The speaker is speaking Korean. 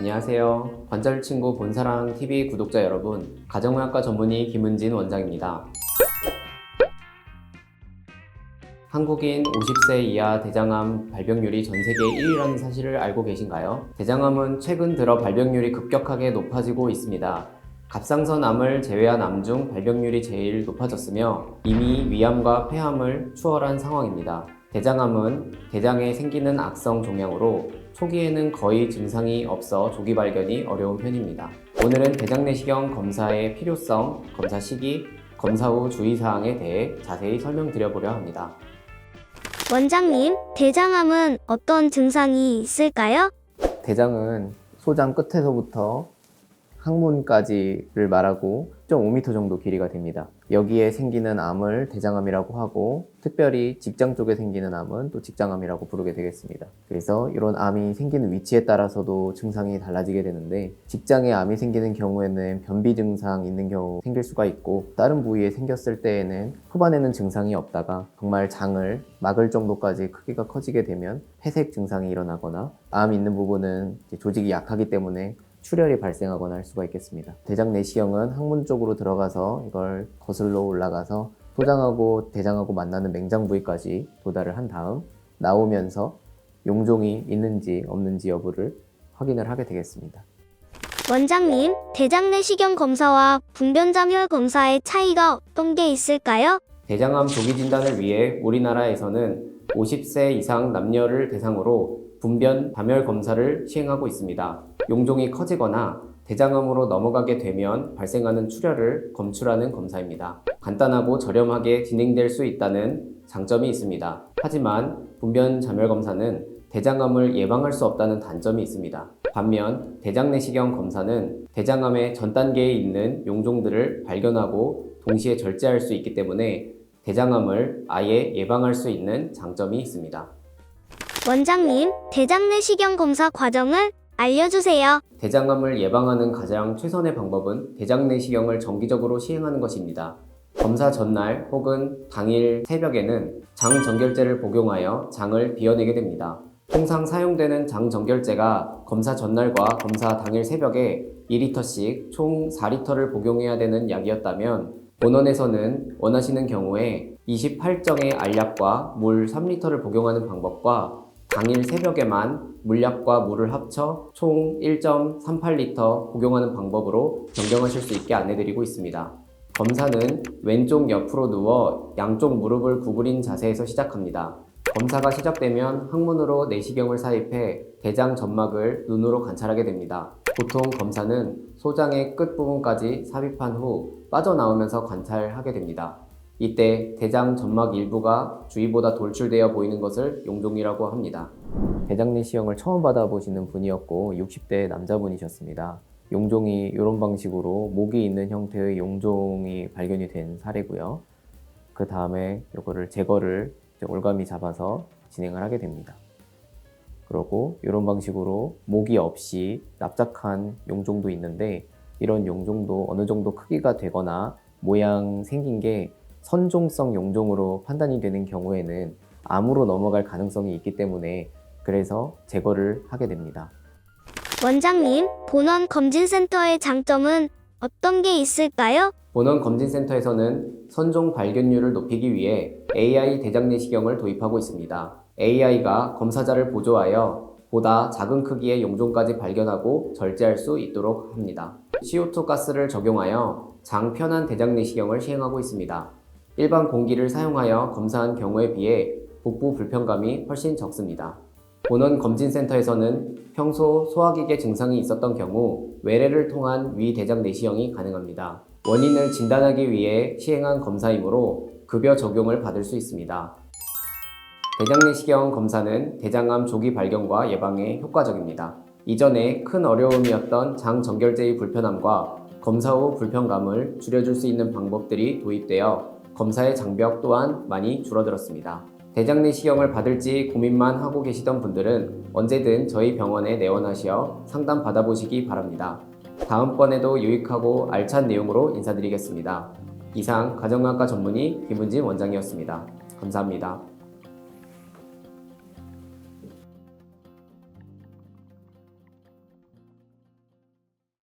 안녕하세요. 관절친구 본사랑TV 구독자 여러분, 가정의학과 전문의 김은진 원장입니다. 한국인 50세 이하 대장암 발병률이 전 세계 1위라는 사실을 알고 계신가요? 대장암은 최근 들어 발병률이 급격하게 높아지고 있습니다. 갑상선 암을 제외한 암 중 발병률이 제일 높아졌으며 이미 위암과 폐암을 추월한 상황입니다. 대장암은 대장에 생기는 악성 종양으로 초기에는 거의 증상이 없어 조기 발견이 어려운 편입니다. 오늘은 대장내시경 검사의 필요성, 검사 시기, 검사 후 주의사항에 대해 자세히 설명드려보려 합니다. 원장님, 대장암은 어떤 증상이 있을까요? 대장은 소장 끝에서부터 항문까지를 말하고 1.5m 정도 길이가 됩니다. 여기에 생기는 암을 대장암이라고 하고, 특별히 직장 쪽에 생기는 암은 또 직장암이라고 부르게 되겠습니다. 그래서 이런 암이 생기는 위치에 따라서도 증상이 달라지게 되는데, 직장에 암이 생기는 경우에는 변비 증상 있는 경우 생길 수가 있고, 다른 부위에 생겼을 때에는 후반에는 증상이 없다가 정말 장을 막을 정도까지 크기가 커지게 되면 폐색 증상이 일어나거나, 암 있는 부분은 조직이 약하기 때문에 출혈이 발생하거나 할 수가 있겠습니다. 대장 내시경은 항문 쪽으로 들어가서 이걸 거슬러 올라가서 소장하고 대장하고 만나는 맹장 부위까지 도달을 한 다음 나오면서 용종이 있는지 없는지 여부를 확인을 하게 되겠습니다. 원장님, 대장내시경 검사와 분변자멸 검사의 차이가 어떤 게 있을까요? 대장암 조기 진단을 위해 우리나라에서는 50세 이상 남녀를 대상으로 분변 다멸 검사를 시행하고 있습니다. 용종이 커지거나 대장암으로 넘어가게 되면 발생하는 출혈을 검출하는 검사입니다. 간단하고 저렴하게 진행될 수 있다는 장점이 있습니다. 하지만 분변 자멸 검사는 대장암을 예방할 수 없다는 단점이 있습니다. 반면 대장내시경 검사는 대장암의 전 단계에 있는 용종들을 발견하고 동시에 절제할 수 있기 때문에 대장암을 아예 예방할 수 있는 장점이 있습니다. 원장님, 대장내시경 검사 과정을 알려주세요. 대장암을 예방하는 가장 최선의 방법은 대장내시경을 정기적으로 시행하는 것입니다. 검사 전날 혹은 당일 새벽에는 장정결제를 복용하여 장을 비워내게 됩니다. 통상 사용되는 장정결제가 검사 전날과 검사 당일 새벽에 2리터씩 총 4리터를 복용해야 되는 약이었다면, 본원에서는 원하시는 경우에 28정의 알약과 물 3리터를 복용하는 방법과 당일 새벽에만 물약과 물을 합쳐 총 1.38리터 복용하는 방법으로 변경하실 수 있게 안내드리고 있습니다. 검사는 왼쪽 옆으로 누워 양쪽 무릎을 구부린 자세에서 시작합니다. 검사가 시작되면 항문으로 내시경을 삽입해 대장 점막을 눈으로 관찰하게 됩니다. 보통 검사는 소장의 끝부분까지 삽입한 후 빠져나오면서 관찰하게 됩니다. 이때 대장 점막 일부가 주위보다 돌출되어 보이는 것을 용종이라고 합니다. 대장내시경을 처음 받아보시는 분이었고 60대 남자분이셨습니다. 용종이 이런 방식으로 목이 있는 형태의 용종이 발견이 된 사례고요. 그 다음에 이거를 제거를 올가미 잡아서 진행을 하게 됩니다. 그리고 이런 방식으로 목이 없이 납작한 용종도 있는데, 이런 용종도 어느 정도 크기가 되거나 모양 생긴 게 선종성 용종으로 판단이 되는 경우에는 암으로 넘어갈 가능성이 있기 때문에 그래서 제거를 하게 됩니다. 원장님, 본원 검진센터의 장점은 어떤 게 있을까요? 본원 검진센터에서는 선종 발견률을 높이기 위해 AI 대장내시경을 도입하고 있습니다. AI가 검사자를 보조하여 보다 작은 크기의 용종까지 발견하고 절제할 수 있도록 합니다. CO2 가스를 적용하여 장 편한 대장내시경을 시행하고 있습니다. 일반 공기를 사용하여 검사한 경우에 비해 복부 불편감이 훨씬 적습니다. 본원 검진센터에서는 평소 소화기계 증상이 있었던 경우 외래를 통한 위대장 내시경이 가능합니다. 원인을 진단하기 위해 시행한 검사이므로 급여 적용을 받을 수 있습니다. 대장내시경 검사는 대장암 조기 발견과 예방에 효과적입니다. 이전에 큰 어려움이었던 장정결제의 불편함과 검사 후 불편감을 줄여줄 수 있는 방법들이 도입되어 검사의 장벽 또한 많이 줄어들었습니다. 대장내시경을 받을지 고민만 하고 계시던 분들은 언제든 저희 병원에 내원하시어 상담 받아보시기 바랍니다. 다음번에도 유익하고 알찬 내용으로 인사드리겠습니다. 이상 가정의학과 전문의 김은진 원장이었습니다. 감사합니다.